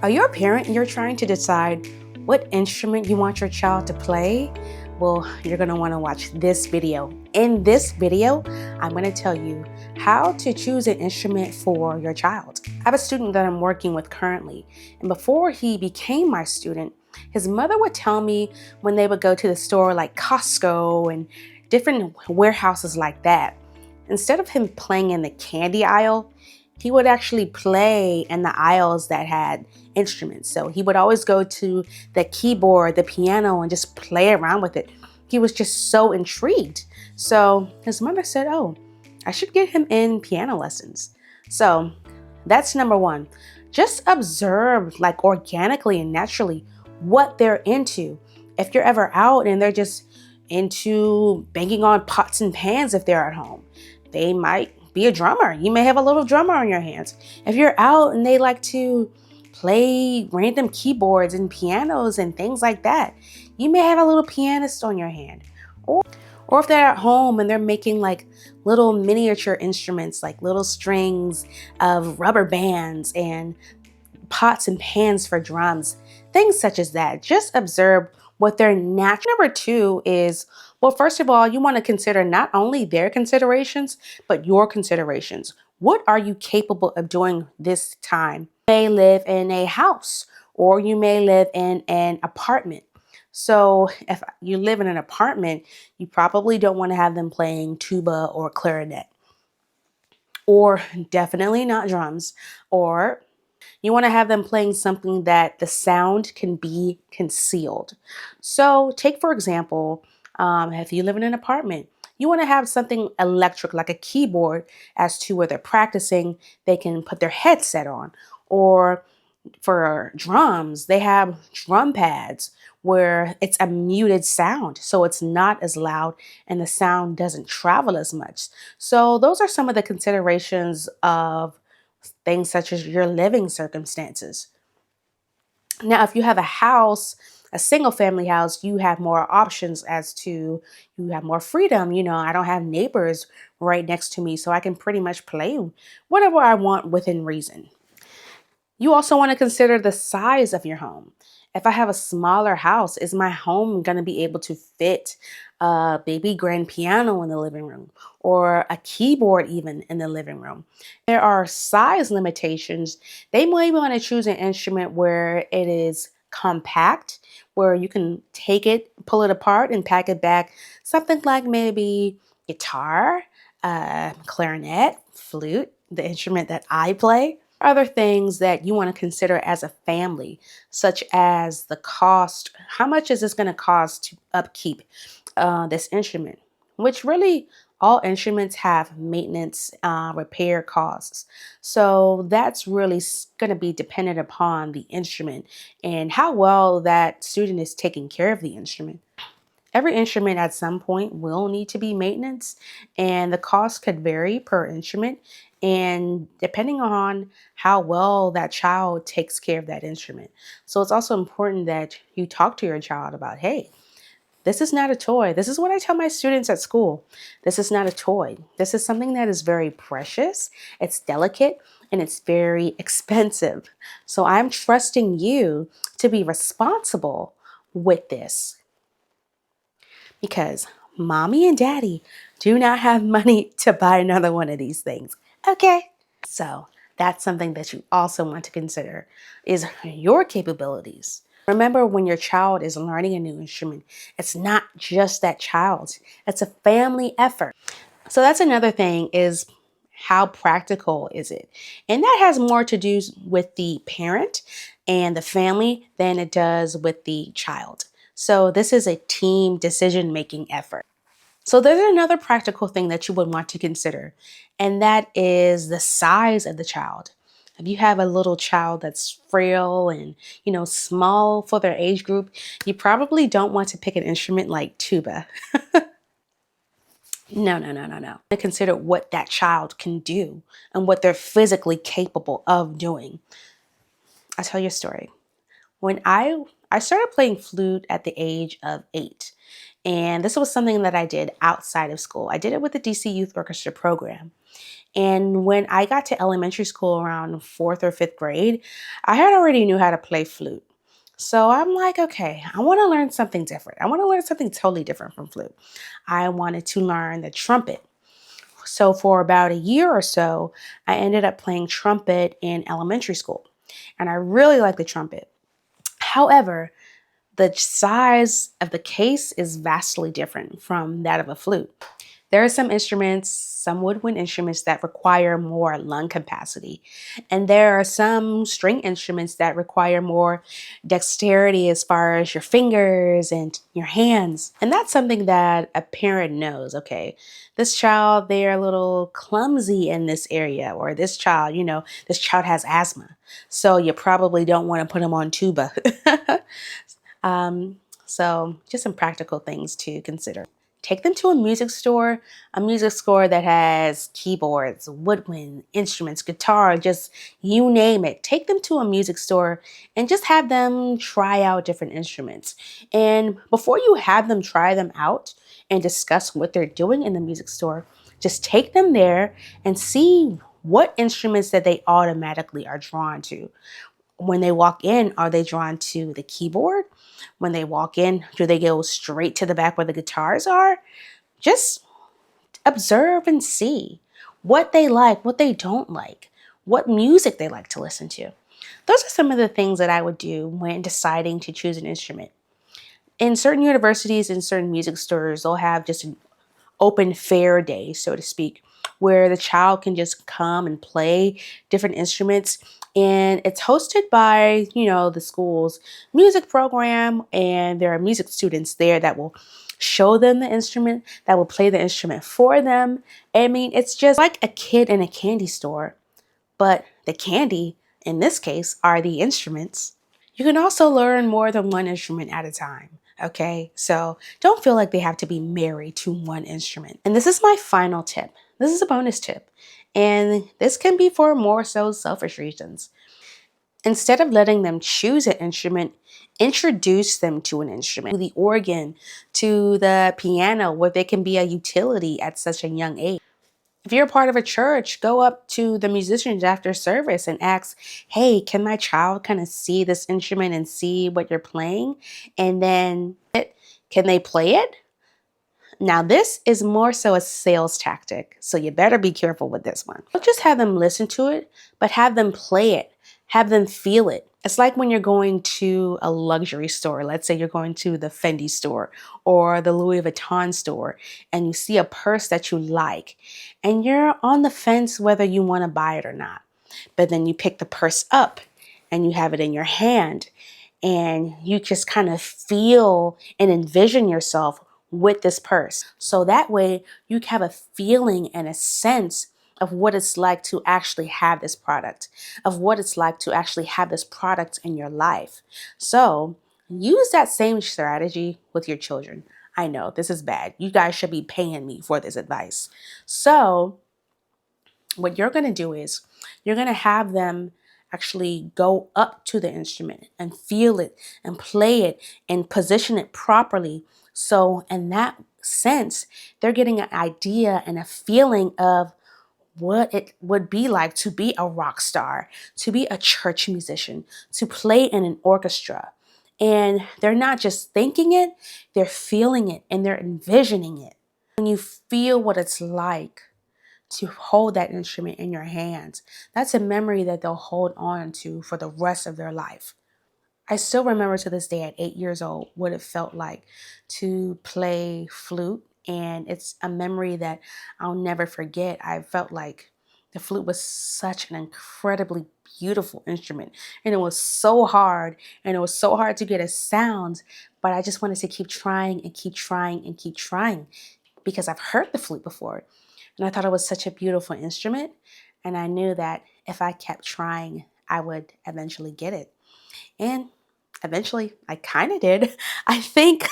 Are you a parent and you're trying to decide what instrument you want your child to play? Well, you're going to want to watch this video. In this video, I'm going to tell you how to choose an instrument for your child. I have a student that I'm working with currently, and before he became my student, his mother would tell me when they would go to the store like Costco and different warehouses like that, instead of him playing in the candy aisle, he would actually play in the aisles that had instruments. So he would always go to the keyboard, the piano, and just play around with it. He was just so intrigued. So his mother said, oh, I should get him in piano lessons. So that's number one. Just observe, like, organically and naturally what they're into. If you're ever out and they're just into banging on pots and pans if they're at home, they might be a drummer. You may have a little drummer on your hands. If you're out and they like to play random keyboards and pianos and things like that, you may have a little pianist on your hand. Or if they're at home and they're making like little miniature instruments, like little strings of rubber bands and pots and pans for drums, things such as that. Just observe what their natural. Number two is, well, first of all, you want to consider not only their considerations, but your considerations. What are you capable of doing this time? You may live in a house or you may live in an apartment. So if you live in an apartment, you probably don't want to have them playing tuba or clarinet, or definitely not drums, or you want to have them playing something that the sound can be concealed. So take, for example, if you live in an apartment, you want to have something electric like a keyboard as to where they're practicing, they can put their headset on. Or for drums, they have drum pads where it's a muted sound, so it's not as loud and the sound doesn't travel as much. So those are some of the considerations of things such as your living circumstances. Now, if you have a house, a single family house, you have more options as to, you have more freedom. I don't have neighbors right next to me, so I can pretty much play whatever I want within reason. You also want to consider the size of your home. If I have a smaller house, is my home going to be able to fit a baby grand piano in the living room or a keyboard even in the living room? There are size limitations. They might want to choose an instrument where it is compact, where you can take it, pull it apart and pack it back. Something like maybe guitar, clarinet, flute, the instrument that I play. Other things that you want to consider as a family, such as the cost. How much is this going to cost to upkeep this instrument? Which really, all instruments have maintenance, repair costs. So that's really going to be dependent upon the instrument and how well that student is taking care of the instrument. Every instrument at some point will need to be maintenance, and the cost could vary per instrument and depending on how well that child takes care of that instrument. So it's also important that you talk to your child about, hey, this is not a toy. This is what I tell my students at school. This is not a toy. This is something that is very precious, it's delicate, and it's very expensive. So I'm trusting you to be responsible with this, because mommy and daddy do not have money to buy another one of these things. Okay. So that's something that you also want to consider, is your capabilities. Remember, when your child is learning a new instrument, it's not just that child's, it's a family effort. So that's another thing, is how practical is it? And that has more to do with the parent and the family than it does with the child. So this is a team decision-making effort. So there's another practical thing that you would want to consider, and that is the size of the child. If you have a little child that's frail and, small for their age group, you probably don't want to pick an instrument like tuba. No. Consider what that child can do and what they're physically capable of doing. I'll tell you a story. When I started playing flute at the age of 8, and this was something that I did outside of school. I did it with the DC Youth Orchestra program. And when I got to elementary school around 4th or 5th grade, I had already knew how to play flute. So I'm like, okay, I want to learn something different. I want to learn something totally different from flute. I wanted to learn the trumpet. So for about a year or so, I ended up playing trumpet in elementary school. And I really like the trumpet. However, the size of the case is vastly different from that of a flute. There are some instruments, some woodwind instruments that require more lung capacity. And there are some string instruments that require more dexterity as far as your fingers and your hands. And that's something that a parent knows, okay, this child, they're a little clumsy in this area, or this child, this child has asthma. So you probably don't want to put them on tuba. So just some practical things to consider. Take them to a music store that has keyboards, woodwind, instruments, guitar, just you name it. Take them to a music store and just have them try out different instruments. And before you have them try them out and discuss what they're doing in the music store, just take them there and see what instruments that they automatically are drawn to. When they walk in, are they drawn to the keyboard? When they walk in, do they go straight to the back where the guitars are? Just observe and see what they like, what they don't like, what music they like to listen to. Those are some of the things that I would do when deciding to choose an instrument. In certain universities and certain music stores, they'll have just an open fair day, so to speak, where the child can just come and play different instruments. And it's hosted by, the school's music program. And there are music students there that will show them the instrument, that will play the instrument for them. I mean, it's just like a kid in a candy store, but the candy, in this case, are the instruments. You can also learn more than one instrument at a time. Okay, so don't feel like they have to be married to one instrument. And this is my final tip. This is a bonus tip. And this can be for more so selfish reasons. Instead of letting them choose an instrument, introduce them to an instrument, to the organ, to the piano, where they can be a utility at such a young age. If you're a part of a church, go up to the musicians after service and ask, hey, can my child kind of see this instrument and see what you're playing? And then can they play it? Now, this is more so a sales tactic, so you better be careful with this one. Don't just have them listen to it, but have them play it, have them feel it. It's like when you're going to a luxury store. Let's say you're going to the Fendi store or the Louis Vuitton store, and you see a purse that you like, and you're on the fence whether you want to buy it or not. But then you pick the purse up and you have it in your hand, and you just kind of feel and envision yourself with this purse. So that way you have a feeling and a sense of what it's like to actually have this product, of what it's like to actually have this product in your life. So use that same strategy with your children. I know this is bad. You guys should be paying me for this advice. So what you're going to do is you're going to have them actually go up to the instrument and feel it and play it and position it properly. So in that sense, they're getting an idea and a feeling of what it would be like to be a rock star, to be a church musician, to play in an orchestra. And they're not just thinking it, they're feeling it and they're envisioning it. When you feel what it's like to hold that instrument in your hands, that's a memory that they'll hold on to for the rest of their life. I still remember to this day at 8 years old what it felt like to play flute. And it's a memory that I'll never forget. I felt like the flute was such an incredibly beautiful instrument. And it was so hard. And it was so hard to get a sound. But I just wanted to keep trying and keep trying and keep trying because I've heard the flute before. And I thought it was such a beautiful instrument. And I knew that if I kept trying, I would eventually get it. And eventually, I kind of did, I think.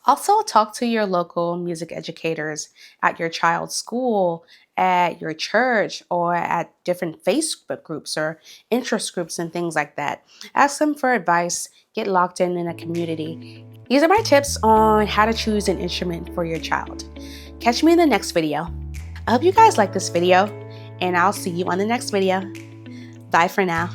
Also, talk to your local music educators at your child's school, at your church, or at different Facebook groups or interest groups and things like that. Ask them for advice. Get locked in a community. These are my tips on how to choose an instrument for your child. Catch me in the next video. I hope you guys like this video, and I'll see you on the next video. Bye for now.